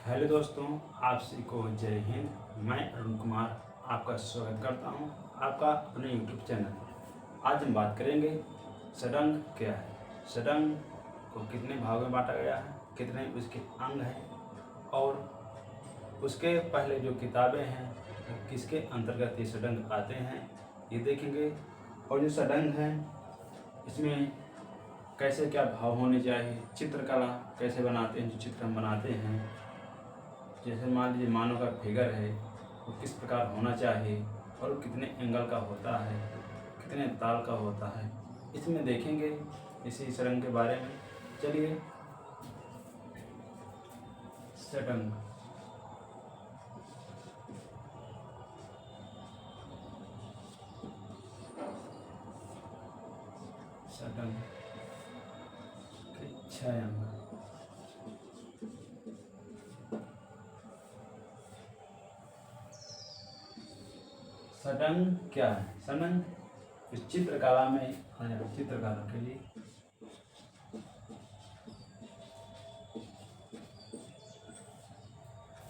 Hello दोस्तों, आप सभी को जय हिंद। मैं अरुण कुमार आपका स्वागत करता हूं आपका अपने यूट्यूब चैनल पर। आज हम बात करेंगे षडंग क्या है, षडंग को कितने भागों में बांटा गया है, कितने उसके अंग हैं और उसके पहले जो किताबें हैं वो किसके अंतर्गत ये षडंग आते हैं ये देखेंगे। और जो षडंग हैं इसमें कैसे क्या भाव होने चाहिए, चित्रकला कैसे बनाते हैं, जो चित्र हम बनाते हैं, जैसे मान लीजिए मानव का फिगर है वो किस प्रकार होना चाहिए और वो कितने एंगल का होता है, कितने ताल का होता है, इसमें देखेंगे इसी षडंग के बारे में। चलिए, षडंग षडंग के 6 अंग। षडंग क्या है? षडंग इस चित्रकला में चित्रकला के लिए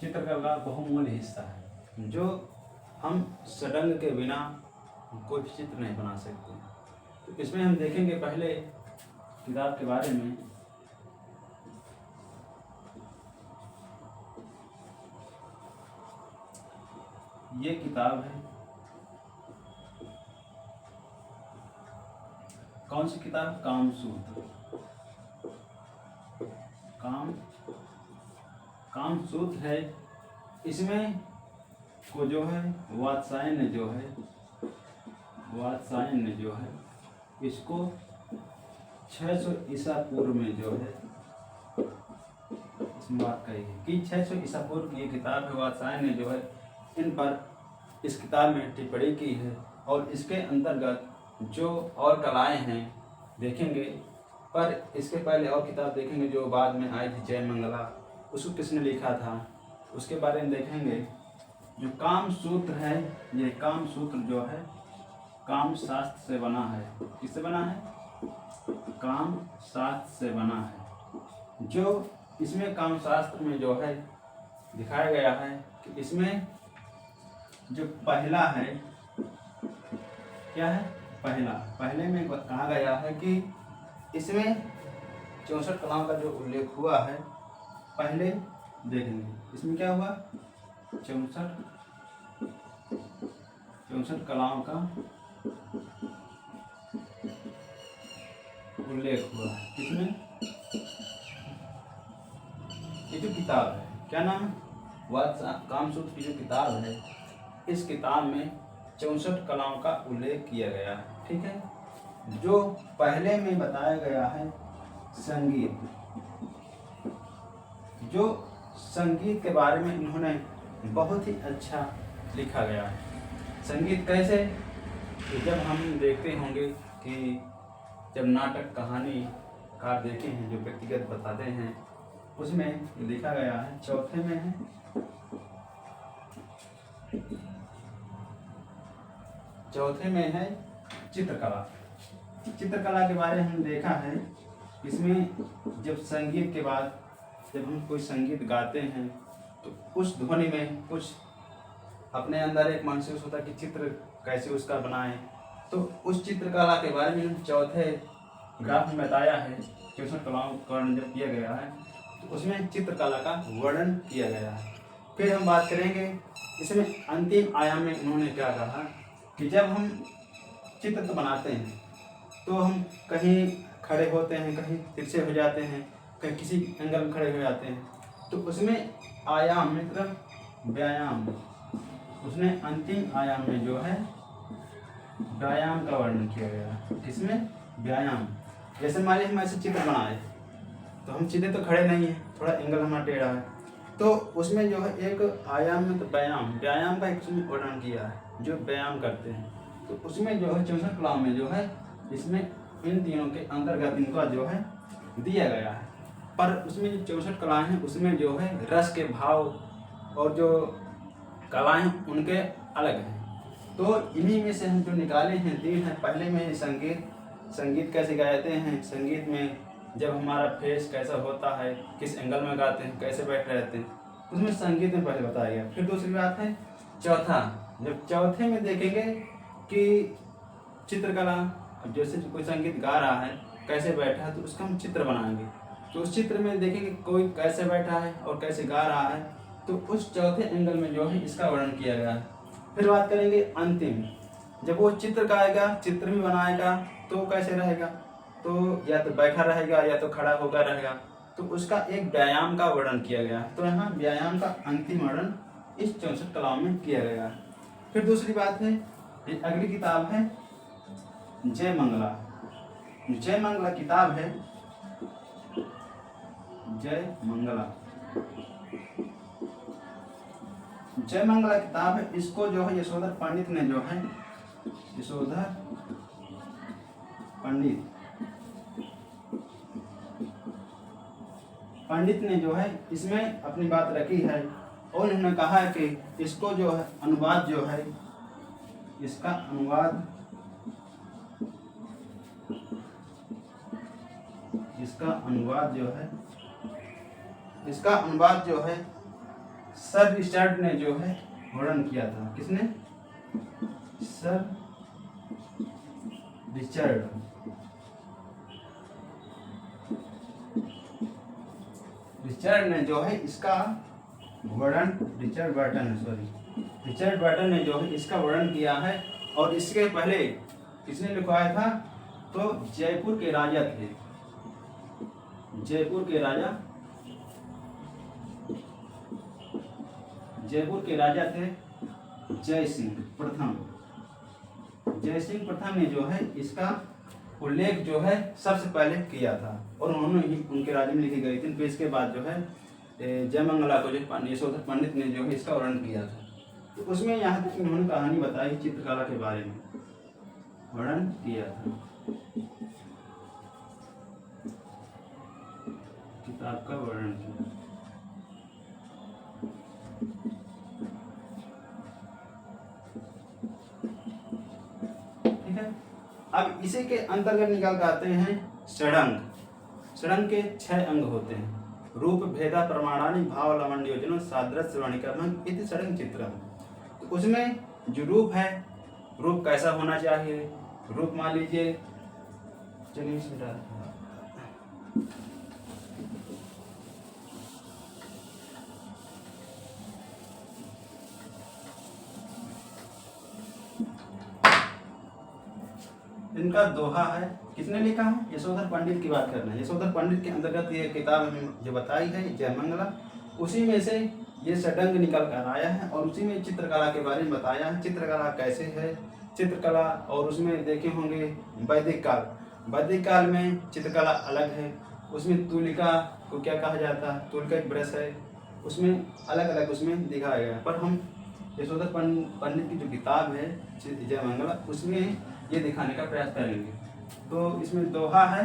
चित्रकला बहुमूल्य हिस्सा है, जो हम षडंग के बिना कोई भी चित्र नहीं बना सकते। तो इसमें हम देखेंगे पहले किताब के बारे में। ये किताब है, कौन सी किताब? कामसूत्र। कामसूत्र है। इसमें को जो है वात्सायन ने जो है इसको 600 ईसा पूर्व में जो है इसमें बात कही है कि 600 ईसा पूर्व की ये किताब है। वात्सायन ने जो है इन पर इस किताब में टिप्पणी की है और इसके अंतर्गत जो और कलाएं हैं देखेंगे। पर इसके पहले और किताब देखेंगे जो बाद में आई थी, जयमंगला, उसको किसने लिखा था उसके बारे में देखेंगे। जो कामसूत्र है, ये कामसूत्र जो है काम शास्त्र से बना है। किससे बना है? काम शास्त्र से बना है। जो इसमें काम शास्त्र में जो है दिखाया गया है कि इसमें जो पहला है क्या है? पहले में कहा गया है कि इसमें 64 कलाओं का जो उल्लेख हुआ है, पहले देखेंगे इसमें क्या हुआ? 64 कलाओं का उल्लेख हुआ है। किसमें? ये जो किताब है, क्या नाम है? कामसूत्र की जो किताब है, इस किताब में 64 कलाओं का उल्लेख किया गया है। ठीक है। जो पहले में बताया गया है संगीत, जो संगीत के बारे में इन्होंने बहुत ही अच्छा लिखा गया है। संगीत कैसे? तो जब हम देखते होंगे कि जब नाटक कहानी कार देखे हैं जो व्यक्तिगत बताते हैं, उसमें लिखा गया है चौथे में है चित्रकला। चित्रकला के बारे में हम देखा है। इसमें जब संगीत के बाद जब हम कोई संगीत गाते हैं तो उस ध्वनि में कुछ अपने अंदर एक महसूस होता है कि चित्र कैसे उसका बनाएं। तो उस चित्रकला के बारे में चौथे ग्राफ में बताया है। 64 कलाओं का वर्णन जब किया गया है तो उसमें चित्रकला का वर्णन किया गया है। फिर हम बात करेंगे इसमें अंतिम आयाम में उन्होंने क्या कहा कि जब हम चित्र तो बनाते हैं तो हम कहीं खड़े होते हैं, कहीं तिरछे हो जाते हैं, कहीं किसी एंगल में खड़े हो जाते हैं, तो उसमें आयाम मतलब व्यायाम, उसने अंतिम आयाम में जो है व्यायाम का वर्णन किया गया है। किसमें? व्यायाम। जैसे मान लीजिए हम ऐसे चित्र बनाए तो हम सीधे तो खड़े नहीं हैं, थोड़ा एंगल हमारा टेढ़ा है, तो उसमें जो है एक आयाम में तो व्यायाम का एक उसमें वर्णन किया है, जो व्यायाम करते हैं। तो उसमें जो है 64 कलाओं में जो है इसमें इन तीनों के अंतर्गत इनका जो है दिया गया है। पर उसमें जो 64 कलाएँ हैं उसमें जो है रस के भाव और जो कलाएँ उनके अलग हैं। तो इन्हीं में से हम जो निकाले हैं 3 हैं। पहले में संगीत कैसे गाते हैं, संगीत में जब हमारा फेस कैसा होता है, किस एंगल में गाते हैं, कैसे बैठ रहते हैं, उसमें संगीत में पहले बताया गया। फिर दूसरी बात है चौथा, जब चौथे में देखेंगे कि चित्रकला, अब जैसे कोई संगीत गा रहा है कैसे बैठा है तो उसका हम चित्र बनाएंगे, तो उस चित्र में देखेंगे कोई कैसे बैठा है और कैसे गा रहा है, तो उस चौथे एंगल में जो है इसका वर्णन किया गया है। फिर बात करेंगे अंतिम, जब वो चित्र गाएगा, चित्र भी बनाएगा तो कैसे रहेगा, तो या तो बैठा रहेगा या तो खड़ा होकर रहेगा, तो उसका एक व्यायाम का वर्णन किया गया। तो यहाँ व्यायाम का अंतिम वर्णन इस 64 कलाओं में किया गया। फिर दूसरी बात है, अगली किताब है जय मंगला। जय मंगला किताब है, जय मंगला, जय मंगला किताब है। इसको जो है यशोधर पंडित ने जो है, यशोधर पंडित ने जो है इसमें अपनी बात रखी है और उन्होंने कहा है कि इसको जो है अनुवाद जो है, इसका अनुवाद, इसका अनुवाद जो है सर रिचर्ड ने जो है वर्णन किया था। किसने? सर रिचर्ड ने जो है इसका वर्णन, रिचर्ड बर्टन ने जो है इसका वर्णन किया है। और इसके पहले किसने लिखवाया था? तो जयपुर के राजा थे, जयपुर के राजा थे जय सिंह प्रथम ने जो है इसका उल्लेख जो है सबसे पहले किया था और उन्होंने ही उनके राज्य में लिखी गई थी। फिर इसके बाद जो है जयमंगला को जो यशोधर पंडित ने जो है इसका वर्णन किया था। तो उसमें यहाँ तक उन्होंने कहानी बताई, चित्रकला के बारे में वर्णन किया था, किताब का वर्णन किया। ठीक है, अब इसी के अंतर्गत निकाल के आते हैं षडंग। षडंग के 6 अंग होते हैं। रूप भेदा प्रमाणानि भाव लावण्य योजना सादृश्य वर्णिका भंग इति षडंग चित्रम। तो उसमें जो रूप है, रूप कैसा होना चाहिए? रूप मान लीजिए, चलिए इनका दोहा है, किसने लिखा है? यशोधर पंडित की बात कर रहे हैं। यशोधर पंडित के अंतर्गत ये किताब हमें जो बताई है जयमंगला, उसी में से ये षडंग निकल कर आया है और उसी में चित्रकला के बारे में बताया है। चित्रकला कैसे है, चित्रकला, और उसमें देखे होंगे वैदिक काल में चित्रकला अलग है। उसमें तुलिका को क्या कहा जाता है? तुलिका एक ब्रश है, उसमें अलग अलग उसमें दिखाया गया। पर हम यशोधर पंडित की जो किताब है जयमंगला, उसमें ये दिखाने का प्रयास करेंगे। तो इसमें दोहा है,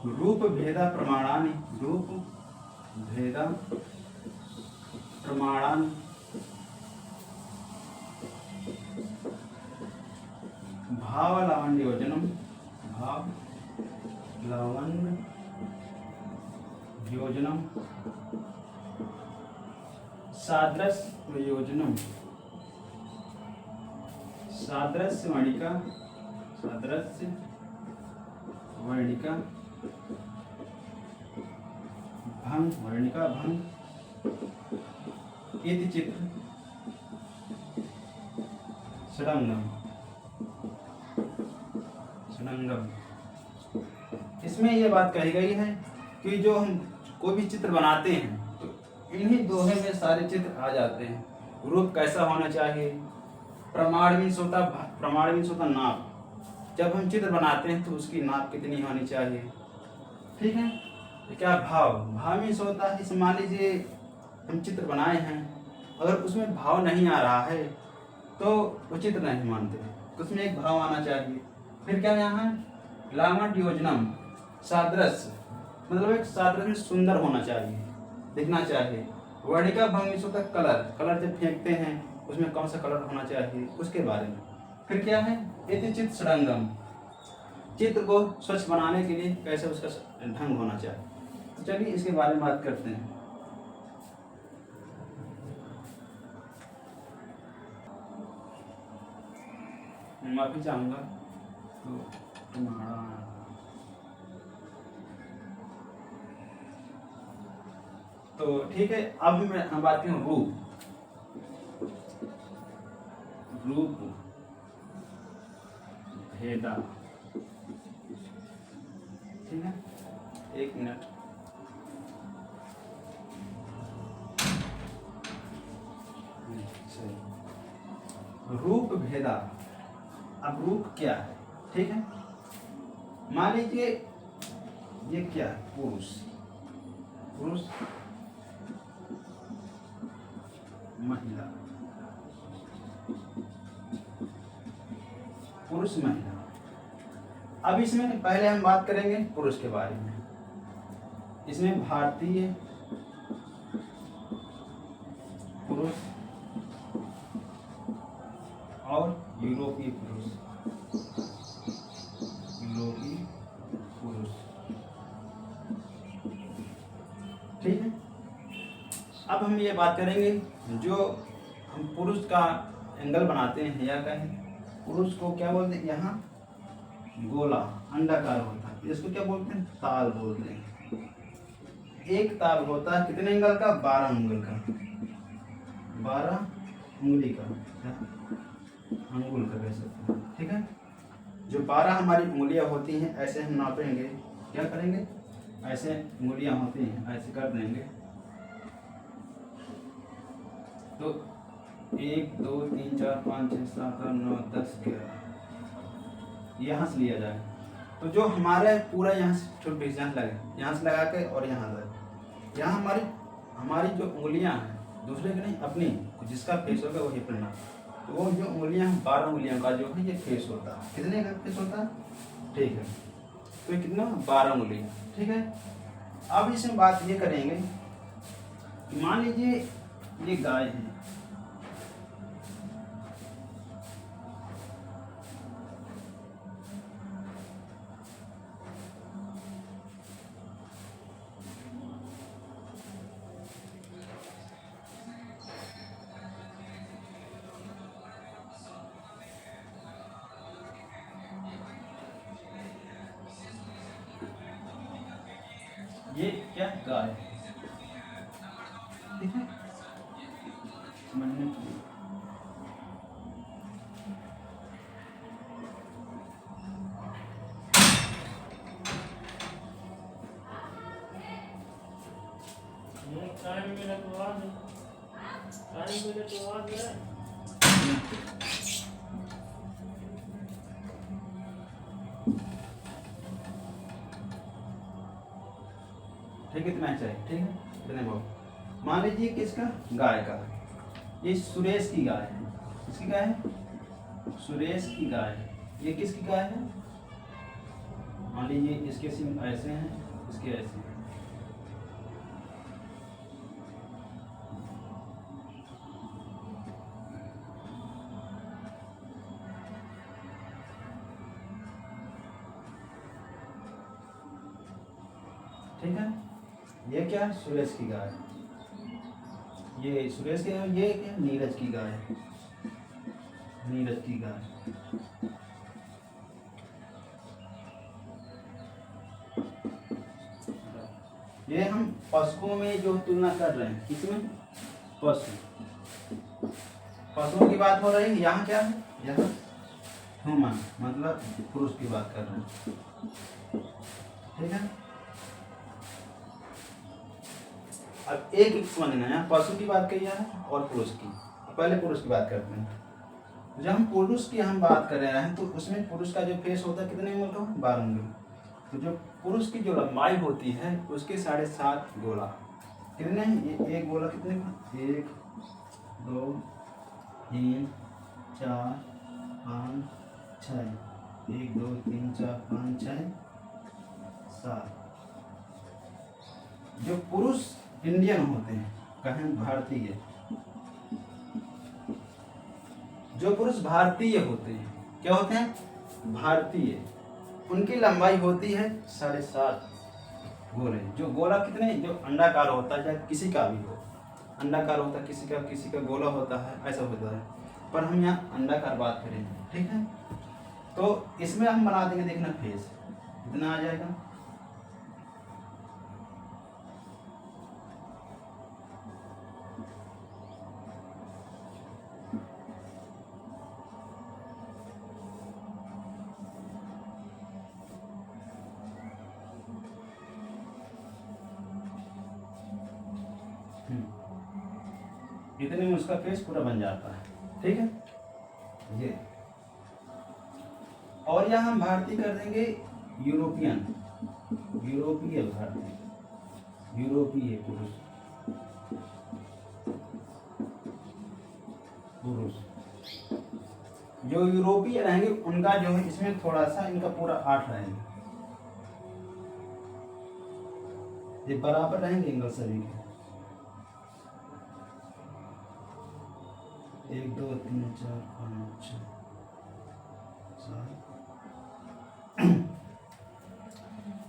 रूप भेदा प्रमाणानि, रूप भेदा प्रमाणानि भाव लावण्य योजनम, भाव लावण्य योजनम सादृश्य योजनम, सादृश्य वर्णिका, सादृश्य वर्णिका भंग, वर्णिका भंग इति चित्र षडंगम। इसमें यह बात कही गई है कि जो हम कोई भी चित्र बनाते हैं तो इन्हीं दोहे में सारे चित्र आ जाते हैं। रूप कैसा होना चाहिए? प्रमाण मीन्स होता नाप। जब हम चित्र बनाते हैं तो उसकी नाप कितनी होनी चाहिए? ठीक है। तो क्या भाव मीन्स होता है, जैसे मान लीजिए हम चित्र बनाए हैं, अगर उसमें भाव नहीं आ रहा है तो वो चित्र नहीं मानते, उसमें एक भाव आना चाहिए। फिर क्या यहाँ लावण्य योजनम, सादृश्य, मतलब एक सादृश्य में सुंदर होना चाहिए, दिखना चाहिए। वर्णिका भंग मीन्स होता कलर जब फेंकते हैं उसमें कौन सा कलर होना चाहिए, उसके बारे में। फिर क्या है इति चित्र षडंगम, चित्र को स्वच्छ बनाने के लिए कैसे उसका ढंग होना चाहिए। तो चलिए इसके बारे में बात करते हैं। माफी चाहूँगा। तो तुम्हारा तो ठीक है, अब हम बात करें रूप। रूप भेदा, ठीक है, एक मिनट। रूप भेदा, अब रूप क्या है, ठीक है। मान लीजिए ये क्या है, पुरुष, पुरुष महिला, पुरुष महिला। अब इसमें पहले हम बात करेंगे पुरुष के बारे में। इसमें भारतीय पुरुष और यूरोपीय पुरुष, यूरोपीय पुरुष, ठीक है। अब हम ये बात करेंगे, जो हम पुरुष का एंगल बनाते हैं या कहें पुरुष को क्या बोलते हैं, यहाँ गोला अंडाकार होता है, इसको क्या बोलते हैं, ताल बोलते हैं। एक ताल होता है कितने एंगल का, 12 अंगुल का, 12 उंगली का, अंगुल का कह सकते हैं, ठीक है। जो 12 हमारी उंगलियां होती हैं, ऐसे हम नापेंगे, क्या करेंगे, ऐसे उंगलियां होती हैं, ऐसे कर देंगे। तो 1 2 3 4 5 6 7 8 9 10 11 यहाँ से लिया जाए। तो जो हमारे पूरा यहाँ से छोटे यहाँ लगे, यहाँ से लगा के और यहाँ लगे, यहाँ हमारी जो उंगलियाँ हैं, दूसरे की नहीं, अपनी, जिसका फेस होगा वही अपना। तो वो जो उंगलियाँ 12 उंगलियों का जो है ये फेस होता है, कितने का फेस होता है, ठीक है। तो कितना, 12 उंगलियाँ, ठीक है। अब इसमें बात ये करेंगे कि मान लीजिए ये गाय है, ये क्या, गाय है, ठीक है, समझने के लिए। ठीक है, इतना चाहिए, ठीक है, इतने बहुत। मान लीजिए किसका, गाय का, ये सुरेश की गाय है, किसकी गाय है, सुरेश की गाय है। ये किसकी गाय है, मान लीजिए इसके सिम ऐसे हैं, इसके ऐसे हैं, ठीक है। ये क्या, सुरेश की गाय, ये सुरेश की, ये क्या, नीरज की गाय, नीरज की गाय। ये हम पशुओं में जो तुलना कर रहे हैं, किसमें, पशुओं की बात हो रही है। यहाँ क्या है, यहाँ ह्यूमन मतलब पुरुष की बात कर रहे हैं, ठीक है। अब एक एक समझना है, पशु की बात कही है और पुरुष की। पहले पुरुष की बात करते हैं। जब हम पुरुष की बात कर रहे हैं तो उसमें पुरुष का जो फेस होता है कितने उंगल का, 12 उंगल। तो जो पुरुष की जो लंबाई होती है उसके 7.5 गोला, कितने, ये एक गोला कितने का, 1 2 3 4 5 6, 1 2 3 4 5 6 7। जो पुरुष इंडियन होते हैं, कहें भारतीय, जो पुरुष भारतीय होते हैं, क्या होते हैं, भारतीय, उनकी लंबाई होती है 7.5 गोले। जो गोला कितने, जो अंडाकार होता है, या किसी का भी हो, अंडाकार होता है किसी का गोला होता है, ऐसा होता है। पर हम यहाँ अंडाकार बात करेंगे, ठीक है। तो इसमें हम बना देंगे, देखना फेस इतना आ जाएगा। इतने में उसका फेस पूरा बन जाता है। ठीक है, ये और यहाँ हम भारतीय कर देंगे यूरोपियन, यूरोपीय भारतीय, यूरोपीय पुरुष, पुरुष जो यूरोपीय रहेंगे उनका जो है इसमें थोड़ा सा इनका पूरा 8 रहेंगे, ये बराबर रहेंगे एंगल सभी के। 1 2 3 4 5 6 7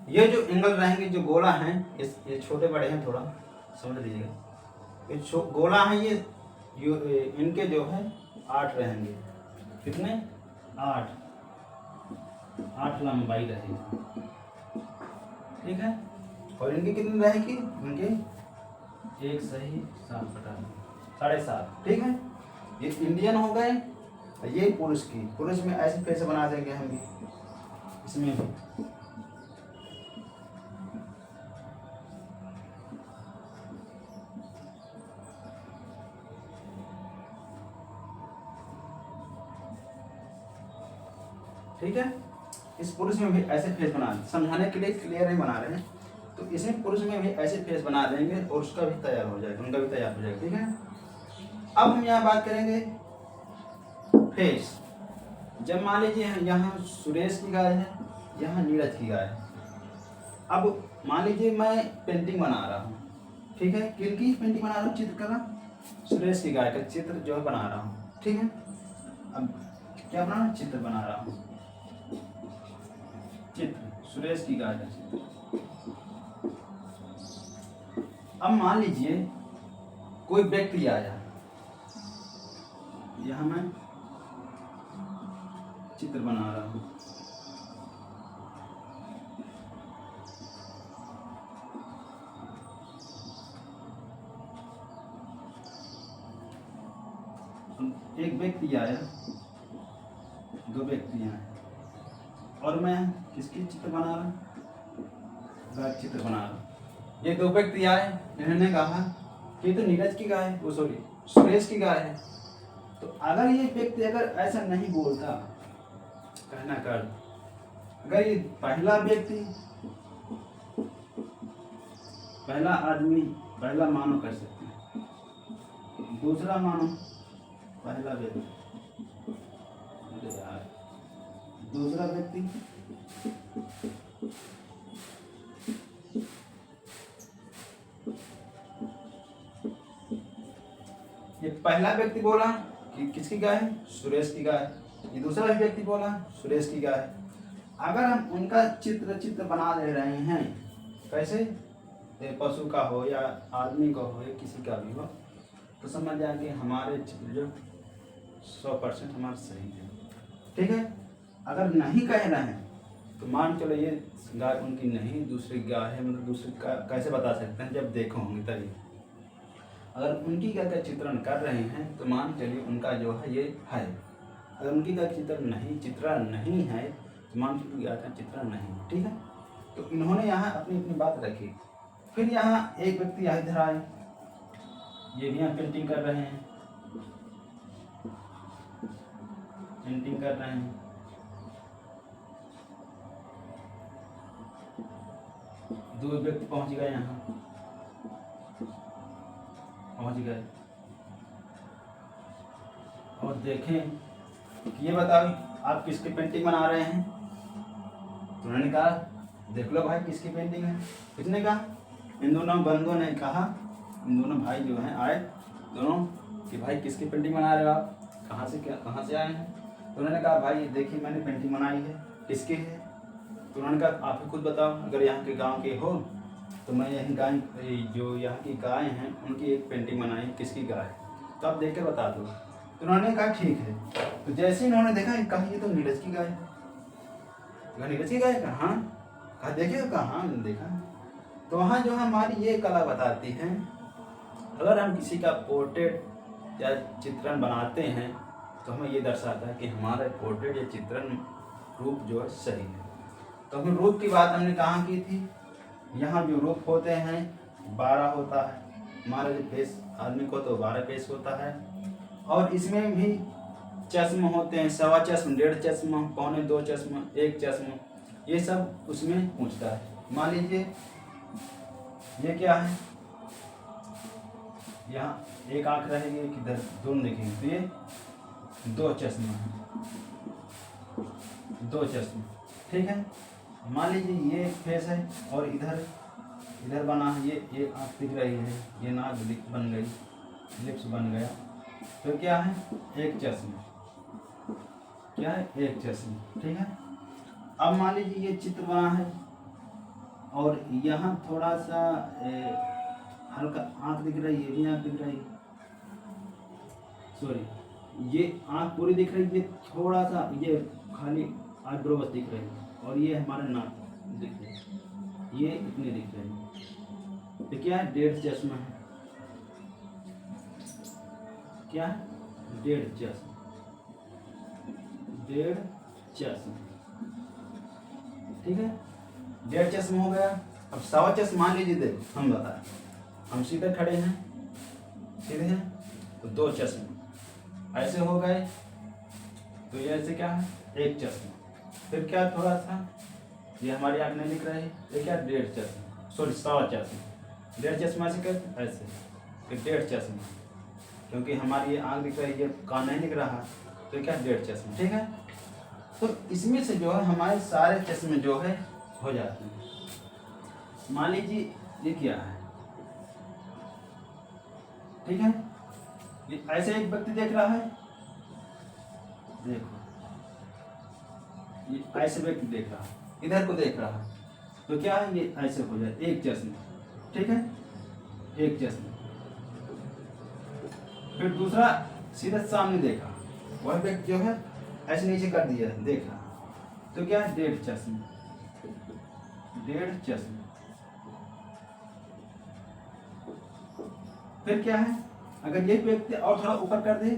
ये जो एंगल रहेंगे, जो गोला हैं, ये छोटे बड़े हैं, थोड़ा समझ लीजिएगा। ये गोला है, ये इनके जो है 8 रहेंगे। कितने? 8 लंबाई रहेगी। ठीक है, और इनकी कितनी रहेगी? इनके 1 सही 7 बटा 7.5। ठीक है, ये इंडियन हो गए। ये पुरुष की, पुरुष में ऐसे फेस बना देंगे हम भी, इसमें भी ठीक है। इस पुरुष में भी ऐसे फेस बना, समझाने के लिए क्लियर नहीं बना रहे हैं, तो इसी पुरुष में भी ऐसे फेस बना देंगे और उसका भी तैयार हो जाएगा, उनका भी तैयार हो जाएगा। ठीक है, अब हम यहाँ बात करेंगे फेस। जब मान लीजिए यहाँ सुरेश की गाय है, यहाँ नीरज की गाय है। अब मान लीजिए मैं पेंटिंग बना रहा हूँ, ठीक है, किनकी पेंटिंग बना रहा हूँ? चित्रकला, सुरेश की गाय का चित्र जो है बना रहा हूँ। ठीक है, अब क्या बना रहा हूँ? चित्र बना रहा हूँ, चित्र सुरेश की गाय का चित्र। अब मान लीजिए कोई व्यक्ति आया, यहाँ मैं चित्र बना रहा हूँ, एक व्यक्ति आया, 2 व्यक्ति आए, और मैं किसकी चित्र बना रहा हूँ? गाय चित्र बना रहा हूँ। ये 2 व्यक्ति आए, इन्होंने कहा कि तो नीरज की गाय है, वो सॉरी सुरेश की गाय है। तो अगर ये व्यक्ति अगर ऐसा नहीं बोलता, कहना कर, अगर ये पहला व्यक्ति, पहला आदमी, पहला मानव कर सकते हैं, दूसरा मानव, पहला व्यक्ति, दूसरा व्यक्ति, ये पहला व्यक्ति बोला कि किसकी गाय है? सुरेश की गाय। ये दूसरा व्यक्ति बोला सुरेश की गाय। अगर हम उनका चित्र बना दे रहे हैं, कैसे? पशु का हो या आदमी का हो या किसी का भी हो, तो समझ जाए कि हमारे चित्र जो 100% हमारे सही है। ठीक है, अगर नहीं कह रहे हैं तो मान चलो ये गाय उनकी नहीं, दूसरी गाय है, मतलब दूसरी कैसे बता सकते हैं? जब देखो होंगे तभी। अगर उनकी गाय का चित्रण कर रहे हैं तो मान चलिए उनका जो है ये है। अगर उनकी गाय का चित्रण नहीं है तो मान चलिए गाय का चित्रण नहीं। ठीक है, तो इन्होंने यहाँ अपनी अपनी बात रखी। फिर यहाँ एक व्यक्ति यहाँ इधर आए, ये भी यहाँ पेंटिंग कर रहे हैं, पेंटिंग कर रहे हैं। दो व्यक्ति पहुंच गए, यहाँ पहुंच गए और देखें कि ये बताओ आप किसकी पेंटिंग बना रहे हैं? तो उन्होंने कहा देख लो भाई किसकी पेंटिंग है। किसने कहा? इन दोनों बंधुओं ने कहा, इन दोनों भाई जो हैं आए दोनों कि भाई किसकी पेंटिंग बना रहे हो आप, कहाँ से आए हैं? तो उन्होंने कहा भाई देखिए मैंने पेंटिंग बनाई है। किसकी है? तो उन्होंने कहा आप ही खुद बताओ, अगर यहाँ के गांव के हो तो मैं यही गाय, जो यहाँ की गाय हैं उनकी एक पेंटिंग बनाई, किसकी गाय तो आप देख कर बता दो। तो उन्होंने कहा ठीक है। तो जैसे ही उन्होंने देखा, कहा ये तो नीरज की गाय है। घनी बची गए कहाँ, कहा देखे हो, कहाँ मैंने देखा। तो वहाँ जो हमारी ये कला बताती है, अगर हम किसी का पोर्ट्रेट या चित्रण बनाते हैं तो हमें ये दर्शाता है कि हमारा पोर्ट्रेट या चित्रण रूप जो है सही है। तो हम रूप की बात हमने कहाँ की थी, यहाँ जो रूप होते हैं 12 होता है, हमारा जो फेस आदमी को तो 12 फेस होता है। और इसमें भी चश्म होते हैं, 1.25 चश्म, 1.5 चश्म, 1.25 चश्म, 1 चश्म, ये सब उसमें पूछता है। मान लीजिए ये क्या है, यहाँ एक आंख रहेगी, किधर दोनों देखेंगे तो ये 2 चश्मा है, 2 चश्मे, ठीक है। मान लीजिए ये फेस है और इधर बना है, ये आंख दिख रही है, ये नाक बन गई, लिप्स बन गया, तो क्या है 1 चश्मा, क्या है 1 चश्मा, ठीक है। अब मान लीजिए ये चित्र बना है और यहाँ थोड़ा सा हल्का आंख दिख रही है, ये भी आंख दिख रही है, सॉरी ये आंख पूरी दिख रही है, ये थोड़ा सा ये खाली आईब्रो बस दिख रही है, और ये हमारा नाक दिख रही है, ये इतने दिख रहे हैं। तो क्या है 1.5 चश्मा है, क्या है 1.5 चश्मा, 1.5 चश्मा, ठीक है। 1.5 चश्मा हो गया। अब 1.25 चश्मा मान लीजिए, देखो हम बताएं, हम सीधे खड़े हैं, सीधे हैं तो 2 चश्मे ऐसे हो गए, तो ये ऐसे क्या है 1 चश्मा। फिर क्या थोड़ा सा ये हमारी आँख नहीं दिख रही है, ये क्या 1.5 चश्मा, सॉरी 1.25 चश्मा, 1.5 चश्मा से कैसे ऐसे, फिर 1.5 चश्मा, क्योंकि हमारी ये आँख दिख रही है, कान नहीं दिख रहा, तो क्या 1.5 चश्मा, ठीक है। तो इसमें से जो है हमारे सारे चश्मे जो है हो जाते हैं। मान लीजिए ये क्या है, ठीक है, ये ऐसे एक व्यक्ति देख रहा है, देखो ये ऐसे व्यक्ति देख रहा है, इधर को देख रहा है, तो क्या है ये ऐसे हो जाए 1 चश्मा, ठीक है 1 चश्मा। फिर दूसरा सीधा सामने देखा, वह व्यक्ति जो है ऐसे नीचे कर दिया देखा, तो क्या है 1.5 चश्मा, 1.5 चश्मा। फिर क्या है, अगर ये व्यक्ति और थोड़ा ऊपर कर दे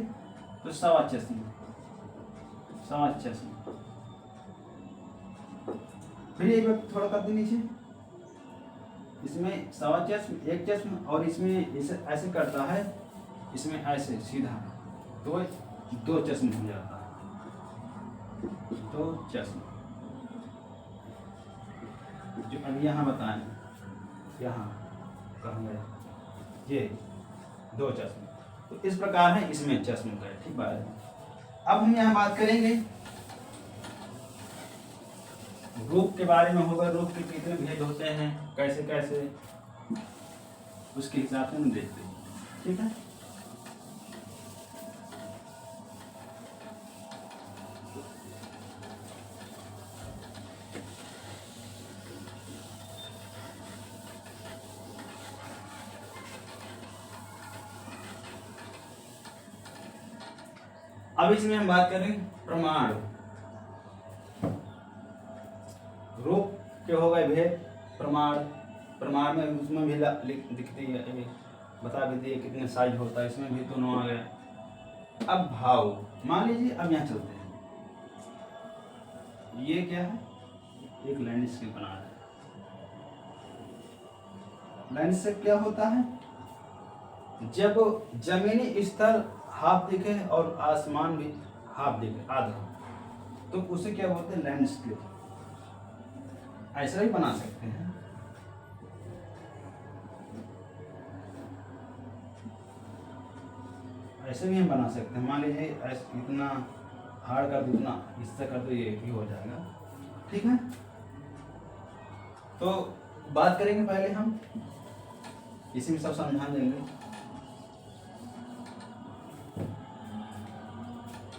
तो 1.25 चश्मा, 1.25 चश्मा। फिर ये व्यक्ति थोड़ा कर दे नीचे, इसमें 1.25 चश्मा, 1 चश्मा, और इसमें इसे ऐसे करता है, इसमें ऐसे सीधा, तो 2 चश्मे हो जाता है, 2 चश्मा। जो अब यहाँ बताएं, यहाँ कहाँ गए, ये 2 चश्मे, तो इस प्रकार है इसमें चश्मे का, ठीक बात है। अब हम यहाँ बात करेंगे रूप के बारे में, होगा रूप के कितने भेद होते हैं, कैसे कैसे, उसके हिसाब से हम देखते हैं, ठीक है। अब इसमें हम बात करें प्रमाण, रूप के हो गए भेद, प्रमाण, प्रमाण में उसमें भी दिखती है, बता भी दिए कितने साइज होता है, इसमें भी दोनों आ गए। अब भाव, मान लीजिए अब यहाँ चलते हैं, ये क्या है, एक लैंडस्केप बना रहे हैं। लैंडस्केप क्या होता है, जब जमीनी स्तर हाफ दिखे और आसमान भी हाफ दिखे, आधा, तो उसे क्या बोलते हैं लैंडस्केप। ऐसा ही बना सकते हैं, ऐसे भी हम बना सकते हैं। मान लीजिए इतना हार्ड कर दो, इतना इससे कर दो, ये भी हो जाएगा, ठीक है। तो बात करेंगे पहले हम, इसी में सब समझा देंगे।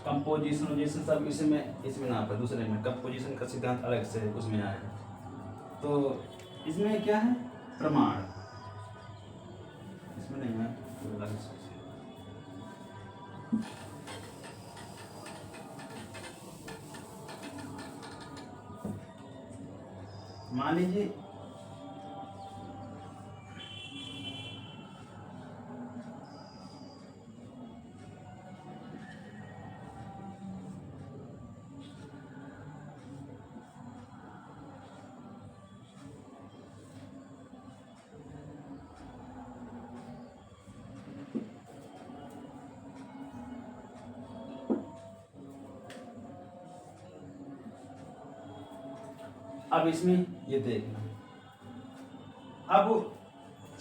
कंपोजिशन सब इसमें ना पर दूसरे में कंपोजिशन का सिद्धांत अलग से उसमें आएगा। तो इसमें क्या है प्रमाण, इसमें नहीं है तो अलग से। लीजिए अब इसमें ये देखना, अब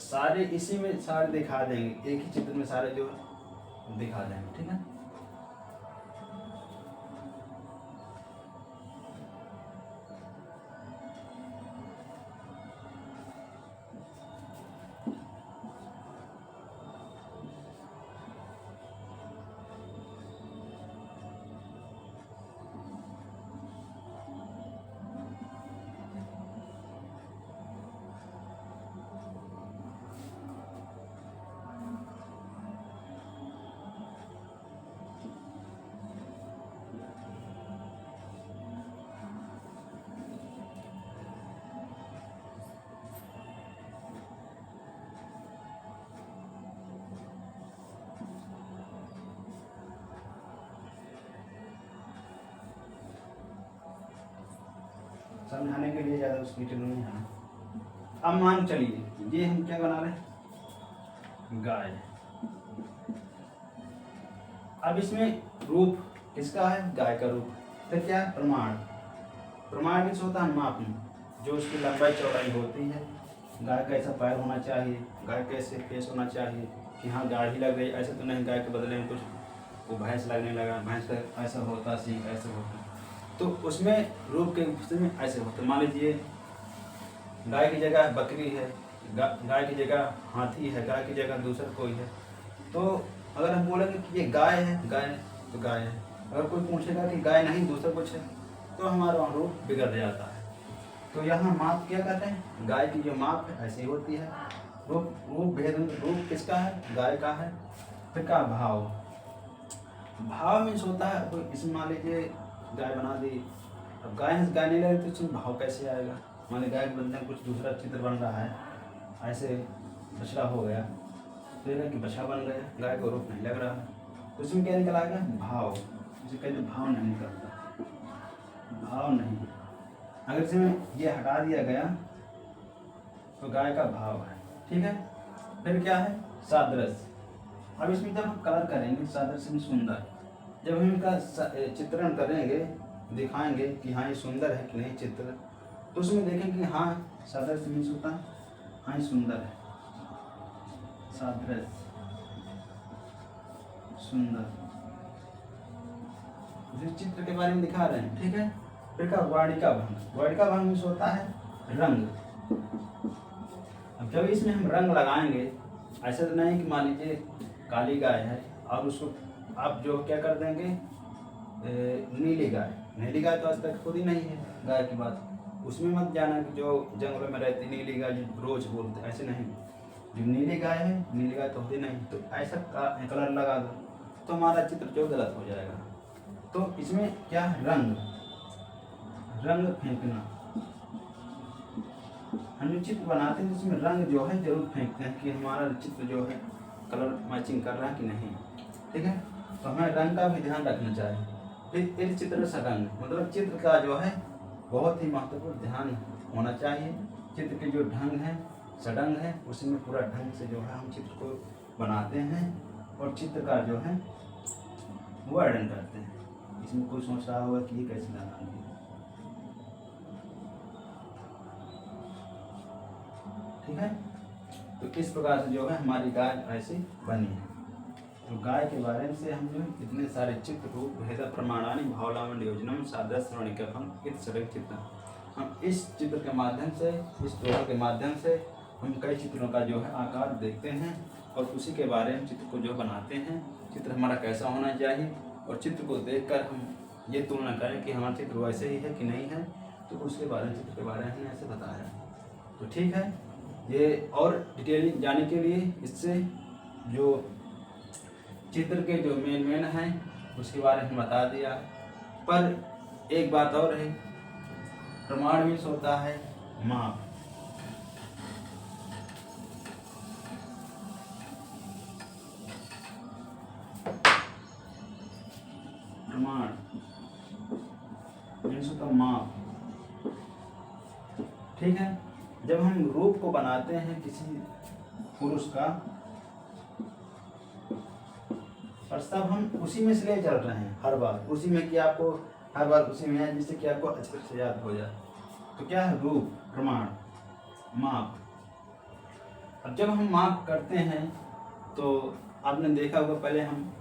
सारे इसी में सारे दिखा देंगे, एक ही चित्र में सारे जो दिखा देंगे, ठीक है। समझाने के लिए ज़्यादा उस मीटर में नहीं आना। अब मान चलिए ये हम क्या बना रहे हैं, गाय। अब इसमें रूप किसका है, गाय का रूप। फिर क्या है, प्रमाण। प्रमाण में होता है माप, जो उसकी लंबाई चौड़ाई होती है, गाय कैसा पैर होना चाहिए, गाय कैसे फेस होना चाहिए, कि हाँ गाढ़ी लग गई, ऐसे तो नहीं गाय के बदले में कुछ वो भैंस लगने लगा, भैंस का ऐसा होता, सींग ऐसा होता, तो उसमें रूप के विषय में ऐसे होते। मान लीजिए गाय की जगह बकरी है, गाय की जगह हाथी है, गाय की जगह दूसरा कोई है, तो अगर हम बोलेंगे कि ये गाय है, गाय तो गाय है। अगर कोई पूछेगा कि गाय नहीं दूसरा कुछ है, तो हमारा वहाँ रूप बिगड़ जाता है। तो यहाँ माप क्या कहते हैं, गाय की जो माप है ऐसी होती है। रूप भेद, रूप किसका है, गाय का है। फिर का भाव। भाव मीन्स होता है, तो इसमें मान लीजिए गाय बना दी, अब गाय नहीं लगे तो इसमें भाव कैसे आएगा। मान ली गाय के बदले में कुछ दूसरा चित्र बन रहा है, ऐसे बछड़ा हो गया, तो ये कि बछड़ा बन गया, गाय को रूप नहीं लग रहा है, तो इसमें क्या निकल आएगा, भाव। इसे कहते भाव नहीं निकलता, भाव नहीं। अगर इसमें ये हटा दिया गया तो गाय का भाव है, ठीक है। फिर क्या है, सादृश्य। अब इसमें जब हम कलर करेंगे, सादृश्य में सुंदर, जब हम इनका चित्रण करेंगे, दिखाएंगे कि हाँ ये सुंदर है कि नहीं चित्र, तो उसमें देखेंगे कि हाँ सादृश्य मीन्स होता है हाँ ये सुंदर है, सादृश्य सुंदर, जिस चित्र के बारे में दिखा रहे हैं, ठीक है। फिर का वाणिका भंग। वाणिका भंग मीन्स होता है रंग। अब जब इसमें हम रंग लगाएंगे, ऐसा तो नहीं कि मान लीजिए काली गाय है और उसको आप जो क्या कर देंगे, नीली गाय। नीली गाय तो आज तक खुद ही नहीं है गाय की बात, उसमें मत जाना कि जो जंगलों में रहती नीली गाय जो रोज बोलते, ऐसे नहीं। जो नीली गाय है, नीली गाय तो होती नहीं, तो ऐसा कलर लगा दो तो हमारा चित्र जो गलत हो जाएगा। तो इसमें क्या है, रंग। रंग फेंकना, हम जो चित्र बनाते हैं उसमें रंग जो है जरूर फेंकते हैं कि हमारा चित्र जो है कलर मैचिंग कर रहा है कि नहीं, ठीक है। तो हमें रंग का भी ध्यान रखना चाहिए। फिर चित्र सडंग, मतलब चित्र का जो है बहुत ही महत्वपूर्ण ध्यान होना चाहिए। चित्र के जो ढंग है, सडंग है, उसमें पूरा ढंग से जो है हम चित्र को बनाते हैं और चित्रकार जो है वर्णन करते हैं। इसमें कोई सोच रहा होगा कि ये कैसे लगाएंगे, ठीक है। तो किस प्रकार से जो है हमारी गाय ऐसी बनी है। तो गाय के बारे में से हम जो इतने सारे चित्र रूप भेद प्रमाणानि भावलावण योजनम सादृश्य वर्णिकम इत सरल चित्र, हम इस चित्र के माध्यम से, इस दोहा के माध्यम से हम कई चित्रों का जो है आकार देखते हैं और उसी के बारे में चित्र को जो बनाते हैं। चित्र हमारा कैसा होना चाहिए और चित्र को देखकर हम ये तुलना करें कि हमारा चित्र वैसे ही है कि नहीं है, तो उसके बारे में, चित्र के बारे में हमने ऐसे बताया। तो ठीक है, ये और डिटेलिंग जाने के लिए इससे जो चित्र के जो मेन हैं उसके बारे में बता दिया। पर एक बात और है, प्रमाण मीन्स होता है माप, प्रमाण मीन्स होता माप। ठीक है, जब हम रूप को बनाते हैं किसी पुरुष का, और सब हम उसी में से ले चल रहे हैं हर बार, उसी में कि आपको हर बार उसी में है, जिससे कि आपको अच्छे से याद हो जाए। तो क्या है? रूप, प्रमाण, माप। अब जब हम माप करते हैं तो आपने देखा होगा पहले हम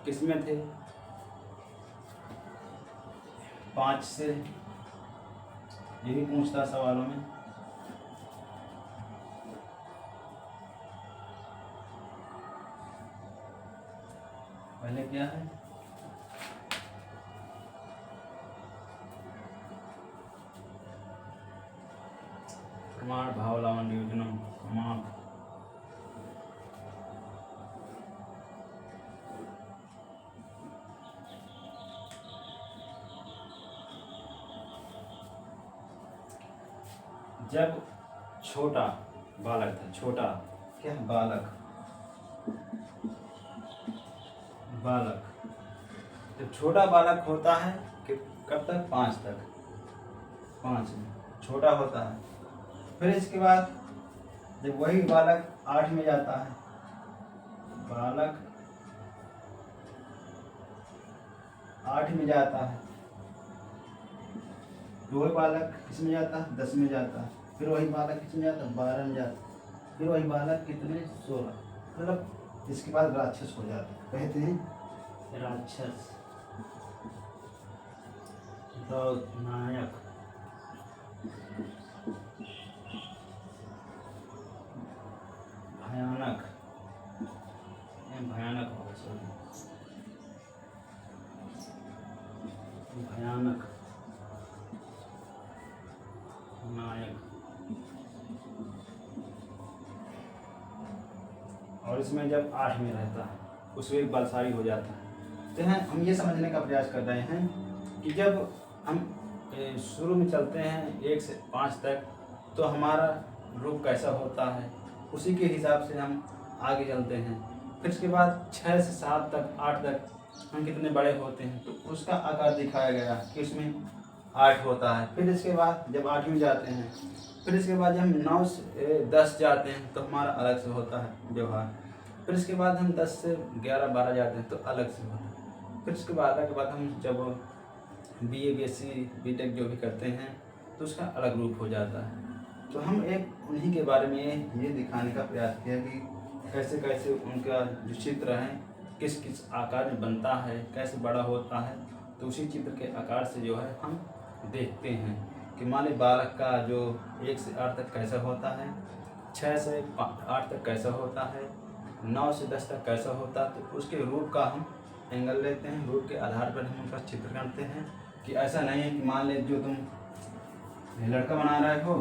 किस में थे? 5 से, यही पूछता सवालों में। पहले क्या है? प्रमाण, भाव, लावण्य, योजना, माप। जब छोटा बालक था, छोटा क्या? बालक, बालक। जब छोटा बालक होता है कि कब तक? 5 तक, 5 में छोटा होता है। फिर इसके बाद जब वही बालक 8 में जाता है, बालक 8 में जाता है, वही बालक किस में जाता है? 10 में जाता है। फिर वही बालक किस में जाता है? 12 में जाता है। फिर वही बालक कितने? 16। मतलब इसके बाद राक्षस हो जाता है, कहते हैं राक्षस, नायक, भयानक, भयानक होगा, सॉरी, भयानक, नायक। और इसमें जब 8 में रहता है उसमें एक बलशाली हो जाता है। तो हम ये समझने का प्रयास कर रहे हैं कि जब हम शुरू में चलते हैं 1 से 5 तक, तो हमारा रूप कैसा होता है, उसी के हिसाब से हम आगे चलते हैं। फिर उसके बाद 6 से 7 तक, 8 तक हम कितने बड़े होते हैं, तो उसका आकार दिखाया गया कि उसमें 8 होता है। फिर इसके बाद जब 8 में जाते हैं, फिर इसके बाद जब हम 9 से 10 जाते हैं तो हमारा अलग से होता है व्यवहार। फिर इसके बाद हम 10 से 11, 12 जाते हैं तो अलग से होता है। फिर इसके बाद हम जब BA, BSc, BTech जो भी करते हैं तो उसका अलग रूप हो जाता है। तो हम एक उन्हीं के बारे में ये दिखाने का प्रयास किया कि कैसे कैसे उनका जो चित्र है किस किस आकार में बनता है, कैसे बड़ा होता है। तो उसी चित्र के आकार से जो है हम देखते हैं कि मान ली बालक का जो 1 से 8 तक कैसा होता है, 6 से 8 तक कैसा होता है, 9 से 10 तक कैसा होता है। तो उसके रूप का हम एंगल लेते हैं, रूप के आधार पर हम उनका चित्र करते हैं। कि ऐसा नहीं है कि मान ले जो तुम लड़का बना रहे हो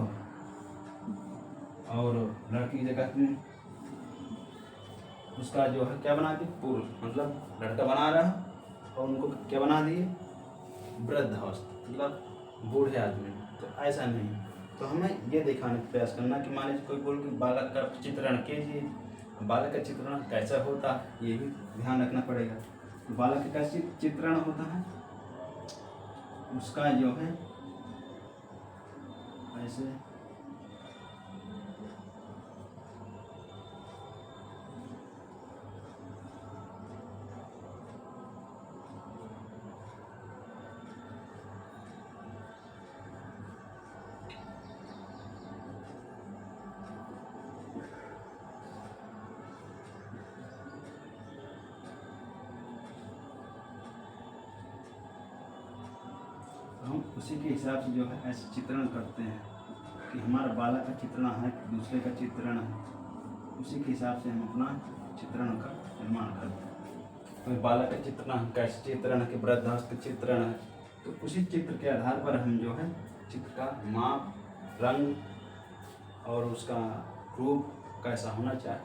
और लड़की की जगह तुम उसका जो है क्या बना दी? पुरुष, मतलब लड़का बना रहा है और उनको क्या बना दिए? वृद्धावस्था, मतलब बूढ़े आदमी। तो ऐसा नहीं। तो हमें ये दिखाने का प्रयास करना कि मान लीजिए कोई बोल कि बालक का चित्रण कीजिए, बालक का चित्रण कैसा होता है ये भी ध्यान रखना पड़ेगा। बालक का कैसे चित्रण होता है, उसका जो है ऐसे हम उसी के हिसाब से जो है ऐसे चित्रण करते हैं कि हमारा बालक का चित्रण है, दूसरे का चित्रण है, उसी के हिसाब से हम अपना चित्रण का निर्माण करते हैं। तो बालक का चित्रण कैसे चित्रण है कि वृद्धावस्था का चित्रण है, तो उसी चित्र के आधार पर हम जो है चित्र का माप, रंग और उसका रूप कैसा होना चाहिए,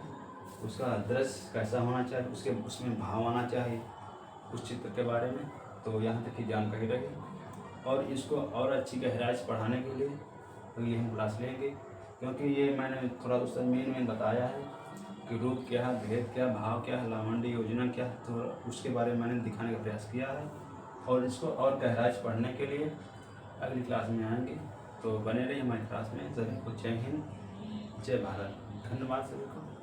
उसका दृश्य कैसा होना चाहिए, उसमें भाव आना चाहिए उस चित्र के बारे में। तो यहाँ तक की जानकारी रही। और इसको और अच्छी गहराई से पढ़ाने के लिए अगली हम क्लास लेंगे, क्योंकि ये मैंने थोड़ा उससे मेन बताया है कि रूप क्या है, भेद क्या, भाव क्या है, लावंडी योजना क्या है, तो उसके बारे में मैंने दिखाने का प्रयास किया है। और इसको और गहराई से पढ़ने के लिए अगली क्लास में आएंगे, तो बने रहिए हमारी क्लास में। सभी को जय हिंद, जय भारत। धन्यवाद सभी को।